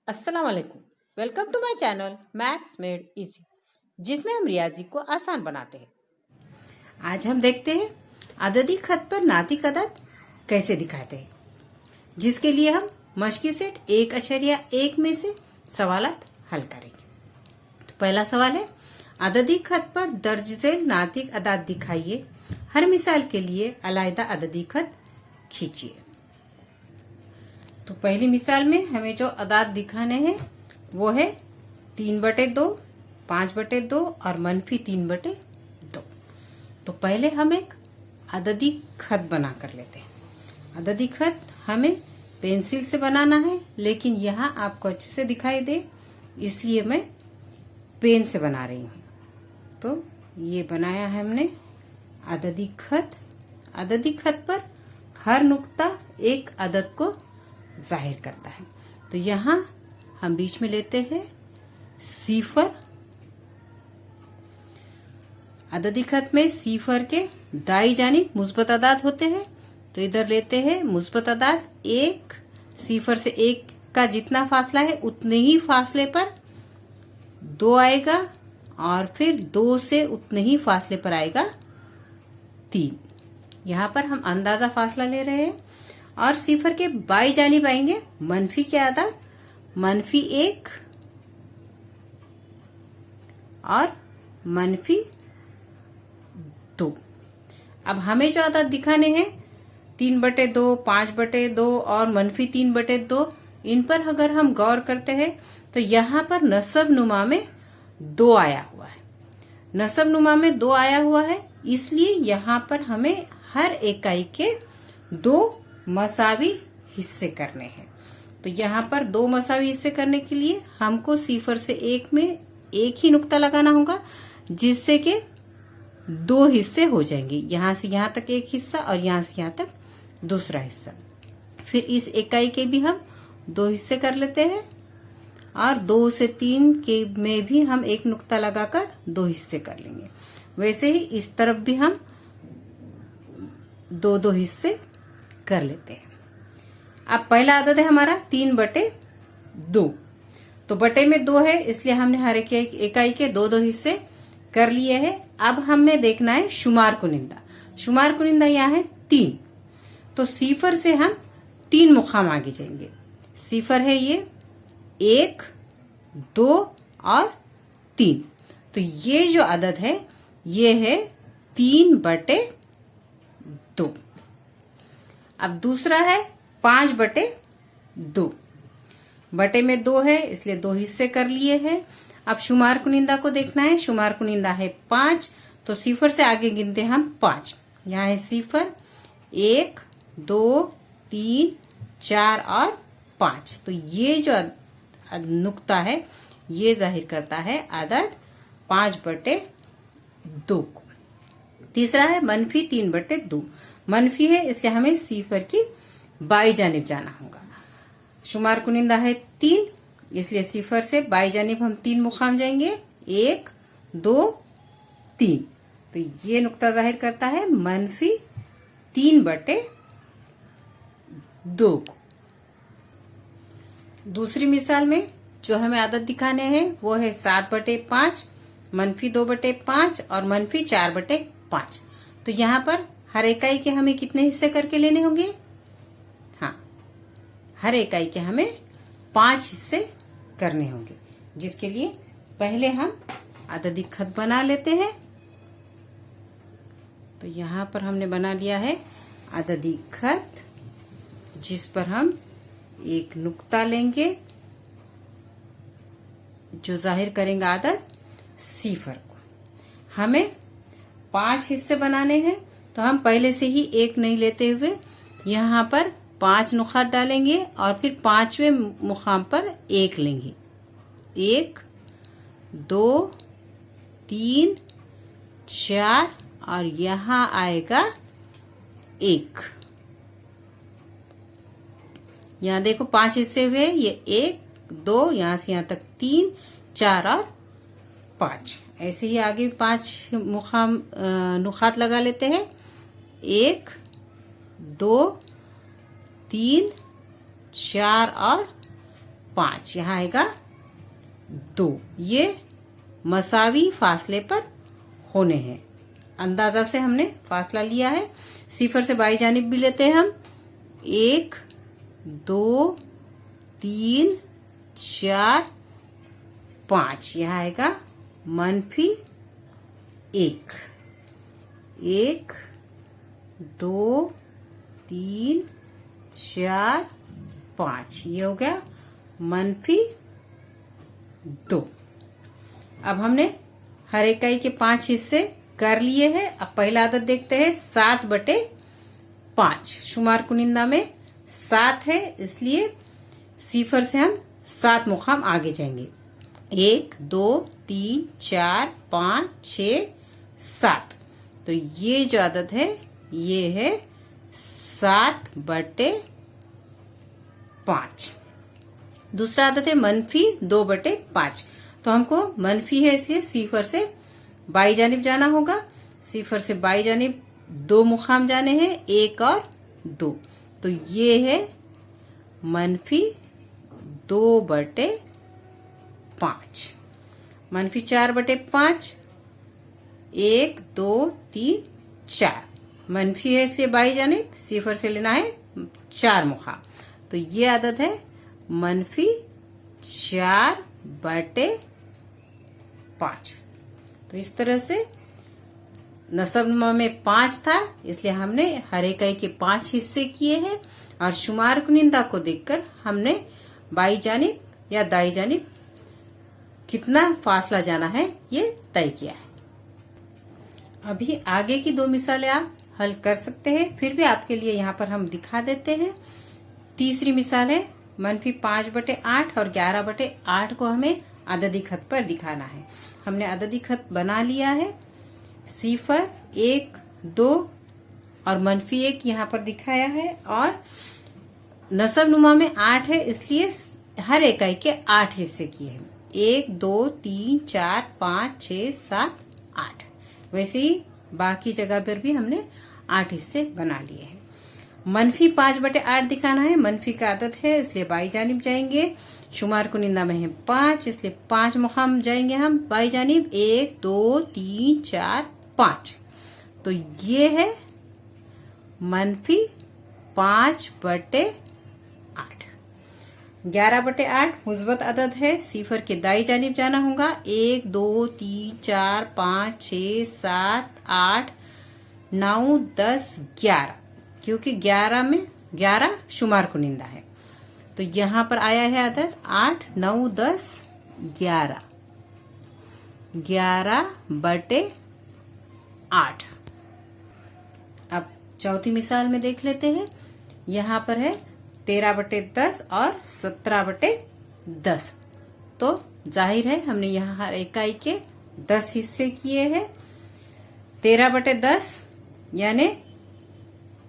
अस्सलाम वालेकुम। Welcome to my channel maths made easy, जिसमें हम रियाजी को आसान बनाते हैं। आज हम देखते हैं अददी खत पर नातिक अदद कैसे दिखाते हैं, जिसके लिए हम मश्की सेट 1.1 में से सवालात हल करेंगे। तो पहला सवाल है, अददी खत पर दर्ज झेल नातिक अदद दिखाइए। हर मिसाल के लिए अलग अददी खत खींचिए। तो पहली मिसाल में हमें जो अदाद दिखाने हैं वो है 3/2, 5/2 और -3/2। तो पहले हम एक अददी खत बना कर लेते हैं। अददी खत हमें पेंसिल से बनाना है, लेकिन यहाँ आपको अच्छे से दिखाई दे इसलिए मैं पेन से बना रही हूँ। तो ये बनाया है हमने अददी खत। अददी खत पर हर नुक्ता एक अदद को जाहिर करता है। तो यहाँ हम बीच में लेते हैं सिफर। अददी खत में सिफर के दाई जानिब मुस्बत अदाद होते हैं, तो इधर लेते हैं मुस्बत अदाद 1। सिफर से 1 का जितना फासला है उतने ही फासले पर 2 आएगा, और फिर 2 से उतने ही फासले पर आएगा 3। यहाँ पर हम अंदाजा फासला ले रहे हैं। और सिफर के बाई जानिब आएंगे मनफी के अदाद, -1 और -2। अब हमें जो अदाद दिखाने हैं 3/2, 5/2 और -3/2, इन पर अगर हम गौर करते हैं तो यहाँ पर नसब नुमा में 2 आया हुआ है। नसब नुमा में 2 आया हुआ है, इसलिए यहाँ पर हमें हर इकाई के 2 मसावी हिस्से करने हैं। तो यहाँ पर 2 मसावी हिस्से करने के लिए हमको सिफर से 1 में एक ही नुक्ता लगाना होगा, जिससे कि 2 हिस्से हो जाएंगे। यहाँ से यहाँ तक एक हिस्सा और यहाँ से यहाँ तक दूसरा हिस्सा। फिर इस इकाई के भी हम 2 हिस्से कर लेते हैं, और 2 से 3 के में भी हम एक नुक्ता लगाकर 2 हिस्से कर लेंगे। वैसे ही इस तरफ भी हम 2-2 हिस्से कर लेते हैं। अब पहला अदद है हमारा 3/2। तो बटे में 2 है, इसलिए हमने हर एक इकाई के 2-2 हिस्से कर लिए हैं। अब हमें देखना है शुमार कुनिंदा। शुमार कुनिंदा यहाँ है 3। तो सिफर से हम 3 मुकाम आगे जाएंगे। सिफर है ये 1, 2 और 3। तो ये जो अदद है ये है 3/2। अब दूसरा है 5/2। बटे में 2 है, इसलिए 2 हिस्से कर लिए हैं। अब शुमार कुनिंदा को देखना है। शुमार कुनिंदा है 5, तो सिफर से आगे गिनते हैं हम 5। यहाँ है सिफर 1, 2, 3, 4 और 5। तो ये जो नुक्ता है ये जाहिर करता है अदद 5/2 को। तीसरा है -3/2। मनफी है, इसलिए हमें सिफर की बाई जानिब जाना होगा। शुमार कुनिंदा है 3, इसलिए सिफर से बाई जानिब हम 3 मुकाम जाएंगे, 1, 2, 3। तो ये नुक्ता जाहिर करता है -3/2 को। दूसरी मिसाल में जो हमें आदत दिखाने हैं वो है 7/5, -2/5 और -4/5। तो यहाँ पर हर इकाई के हमें कितने हिस्से करके लेने होंगे? हाँ, हर इकाई के हमें 5 हिस्से करने होंगे, जिसके लिए पहले हम अददी खत बना लेते हैं। तो यहाँ पर हमने बना लिया है अददी खत, जिस पर हम एक नुक्ता लेंगे जो जाहिर करेंगे अदद सिफर को। हमें 5 हिस्से बनाने हैं, तो हम पहले से ही एक नहीं लेते हुए यहाँ पर 5 नुकात डालेंगे और फिर 5वें मुकाम पर 1 लेंगे। 1, 2, 3, 4 और यहाँ आएगा 1। यहाँ देखो 5 हिस्से हुए, ये 1, 2, यहाँ से यहाँ तक 3, 4 और 5। ऐसे ही आगे 5 मुकाम नुकात लगा लेते हैं। 1, 2, 3, 4 और 5, यहाँ आएगा 2। ये मसावी फासले पर होने हैं। अंदाजा से हमने फासला लिया है। सिफर से बाई जानिब भी लेते हैं हम। 1 2 3 4 5, यहाँ आएगा -1। 1 2 3 4 5, ये हो गया -2। अब हमने हर इकाई के 5 हिस्से कर लिए हैं। अब पहला आदत देखते हैं। 7/5 शुमार कुनिंदा में 7 है, इसलिए सिफर से हम 7 मुकाम आगे जाएंगे। 1 2 3 4 5 6 7। तो ये जो आदत है ये है 7/5। दूसरा आदत है -2/5। तो हमको मनफी है, इसलिए सिफर से बाई जानिब जाना होगा। सिफर से बाई जानिब 2 मुकाम जाने हैं, 1 और 2। तो ये है -2/5। -4/5 1 2 3 4। मनफी है, इसलिए बाई जानिब सिफर से लेना है 4 मुकाम। तो ये आदत है -4/5। तो इस तरह से नसब नुमा में 5 था, इसलिए हमने हर इकाई के 5 हिस्से किए हैं और शुमार कुनिंदा को देखकर हमने बाई जानिब या दाई जानिब कितना फासला जाना है ये तय किया है। अभी आगे की 2 मिसालें आप हल कर सकते हैं, फिर भी आपके लिए यहाँ पर हम दिखा देते हैं। तीसरी मिसाल है -5/8 और 11/8 को हमें अददी खत पर दिखाना है। हमने अददी खत बना लिया है। सिफर 1 2 और -1 यहाँ पर दिखाया है और नसब नुमा में 8 है, इसलिए हर इकाई के 8 हिस्से किए हैं। 1 2 3 4 5 6 7 8। वैसे ही बाकी जगह पर भी हमने 8 हिस्से बना लिए हैं। -5/8 दिखाना है। मनफी का आदत है, इसलिए बाई जानिब जाएंगे। शुमार कुनिंदा में है 5, इसलिए 5 मुकाम जाएंगे हम बाई जानिब। 1 2 3 4 5। तो ये है -5/8। 11/8 मुस्बत अदद है, सिफर के दाई जानिब जाना होगा। 1 2 3 4 5 6 7 8 9 10 11, क्योंकि 11 में 11 शुमार कुनिंदा है। तो यहाँ पर आया है अदद 8 9 10 11। 11/8। अब चौथी मिसाल में देख लेते हैं। यहाँ पर है 13/10 और 17/10। तो जाहिर है हमने यहाँ हर इकाई के 10 हिस्से किए हैं। 13/10 यानी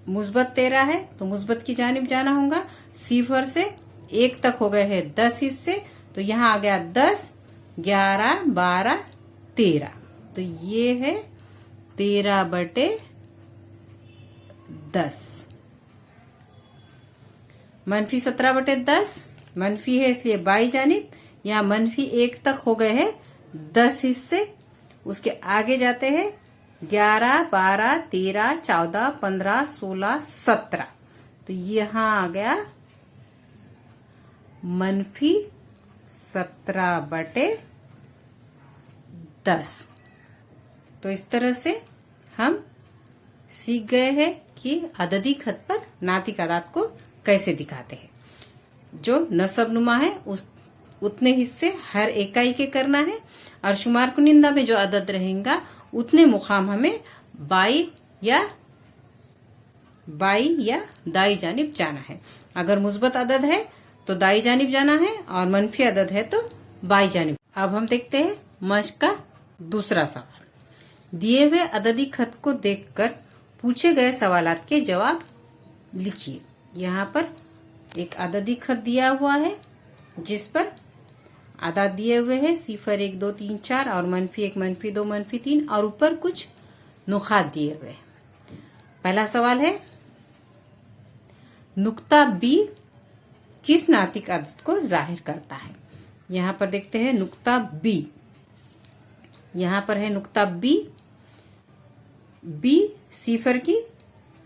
मुस्बत 13 है, तो मुस्बत की जानिब जाना होगा। सिफर से 1 तक हो गए हैं 10 हिस्से, तो यहाँ आ गया 10 11 12 13। तो ये है 13/10। -17/10 मनफी है, इसलिए बाई जानिब यहाँ -1 तक हो गए हैं 10 हिस्से। उसके आगे जाते हैं 11 12 13 14 15 16 17। तो यहाँ आ गया -17/10। तो इस तरह से हम सीख गए हैं कि अददी खत पर नातिक अदाद को कैसे दिखाते हैं। जो नसब नुमा है उतने हिस्से हर इकाई के करना है और शुमार कुनिंदा में जो अदद रहेगा उतने मुकाम हमें बाई या दाई जानिब जाना है। अगर मुस्बत अदद है तो दाई जानिब जाना है और मनफी अदद है तो बाई जानिब। अब हम देखते हैं मश्क का दूसरा सवाल। दिए हुए अददी खत को देखकर पूछे गए सवालात के जवाब लिखिए। यहाँ पर एक अददी खत दिया हुआ है जिस पर आदाद दिए हुए हैं। सिफर 1 2 3 4 और -1 -2 -3 और ऊपर कुछ नुकात दिए हुए हैं। पहला सवाल है नुक्ता बी किस नातिक आदत को जाहिर करता है। यहाँ पर देखते हैं नुक्ता बी। यहाँ पर है नुक्ता बी। बी सिफर की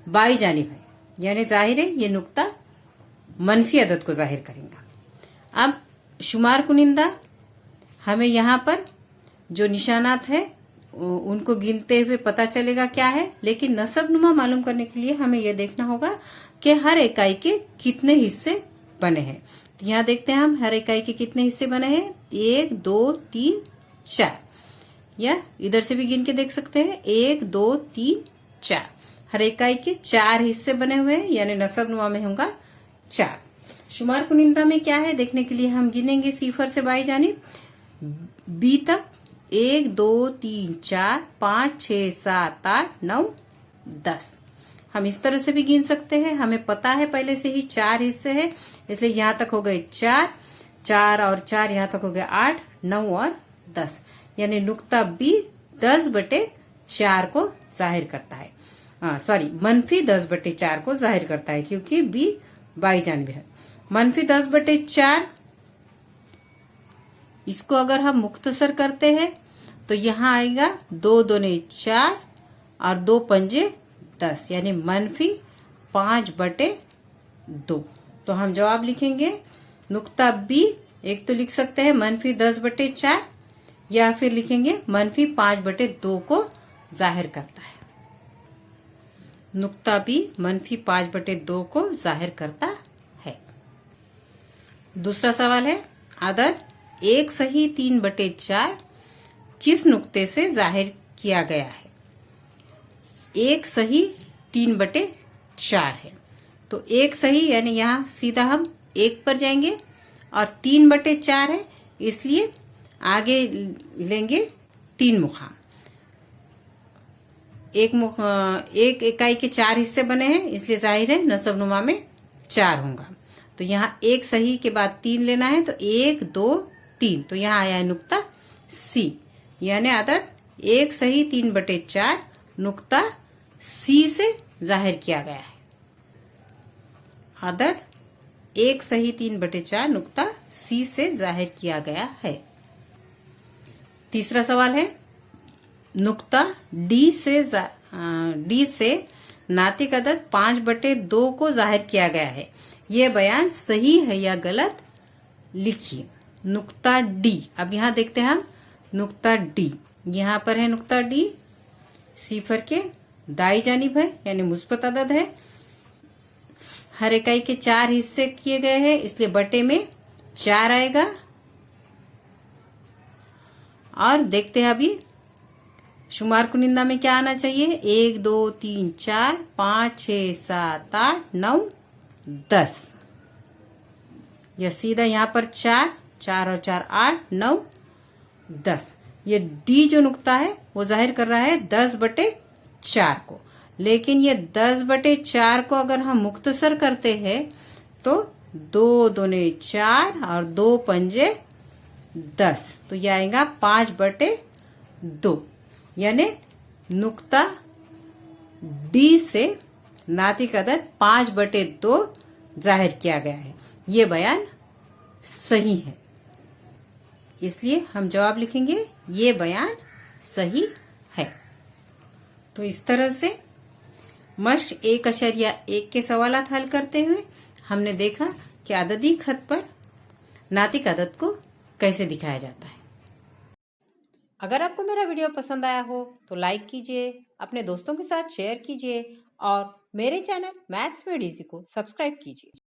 बाई जानिब है, यानी जाहिर है ये नुक्ता मनफी अदद को जाहिर करेगा। अब शुमार कुनिंदा हमें यहाँ पर जो निशानात है उनको गिनते हुए पता चलेगा क्या है, लेकिन नसब नुमा मालूम करने के लिए हमें यह देखना होगा कि हर इकाई के कितने हिस्से बने हैं। तो यहाँ देखते हैं हम हर इकाई के कितने हिस्से बने हैं, 1 2 3 4, या इधर से भी गिन के देख सकते हैं 1 2 3 4। हर इकाई के 4 हिस्से बने हुए हैं, यानी नसब नुमा में होगा 4। शुमार कुनिंदा में क्या है देखने के लिए हम गिनेंगे सिफर से बाई जानिब बी तक 1 2 3 4 5 6 7 8 9 10। हम इस तरह से भी गिन सकते हैं, हमें पता है पहले से ही 4 हिस्से हैं, इसलिए यहाँ तक हो गए 4, 4 और 4 यहाँ तक हो गए 8, 9 और 10, यानी नुक्ता बी 10/4 को जाहिर करता है। सॉरी, मनफी 10/4 को जाहिर करता है, क्योंकि बी बाई जानिब है। मनफी 10/4 इसको अगर हम मुख्तसर करते हैं तो यहाँ आएगा 2 दूने 4 और 2 पंजे 10, यानी मनफी 5/2। तो हम जवाब लिखेंगे नुक्ता बी। एक तो लिख सकते हैं मनफी 10/4, या फिर लिखेंगे मनफी 5/2 को जाहिर करता है। नुक्ता बी मनफी 5/2 को जाहिर करता है। दूसरा सवाल है, अदद 1 सही 3/4 किस नुक्ते से जाहिर किया गया है। 1 सही 3/4 है, तो 1 सही यानी यहाँ सीधा हम 1 पर जाएंगे, और 3/4 है इसलिए आगे लेंगे 3 मुकाम। एक इकाई के 4 हिस्से बने हैं, इसलिए जाहिर है नसब नुमा में 4 होगा। तो यहाँ 1 सही के बाद 3 लेना है, तो 1 2 3, तो यहाँ आया है नुक्ता सी, यानी अदद 1 सही 3/4 नुक्ता सी से जाहिर किया गया है। अदद 1 सही 3/4 नुक्ता सी से जाहिर किया गया है। तीसरा सवाल है, नुक्ता डी से नातिक अदद 5/2 को जाहिर किया गया है। यह बयान सही है या गलत लिखिए। नुक्ता डी, अब यहाँ देखते हैं हम नुक्ता डी। यहाँ पर है नुक्ता डी, सिफर के दाई जानिब है, यानी मुस्बत अदद है। हर इकाई के 4 हिस्से किए गए हैं, इसलिए बटे में 4 आएगा। और देखते हैं अभी शुमार कुनिंदा में क्या आना चाहिए, 1 2 3 4 5 6 7 8 9 10। यह सीधा यहाँ पर 4 4 और 4 8 9 10। ये डी जो नुक्ता है वो जाहिर कर रहा है 10/4 को, लेकिन ये 10/4 को अगर हम मुख्तसर करते हैं तो 2 दूने 4 और 2 पंजे 10, तो यह आएगा 5/2, यानी नुक्ता डी से नातिक अदद 5/2 जाहिर किया गया है। ये बयान सही है, इसलिए हम जवाब लिखेंगे ये बयान सही है। तो इस तरह से मश्क 1.1 के सवालात हल करते हुए हमने देखा कि अददी खत पर नातिक अदद को कैसे दिखाया जाता है। अगर आपको मेरा वीडियो पसंद आया हो तो लाइक कीजिए, अपने दोस्तों के साथ शेयर कीजिए और मेरे चैनल मैथ्स मेड इजी को सब्सक्राइब कीजिए।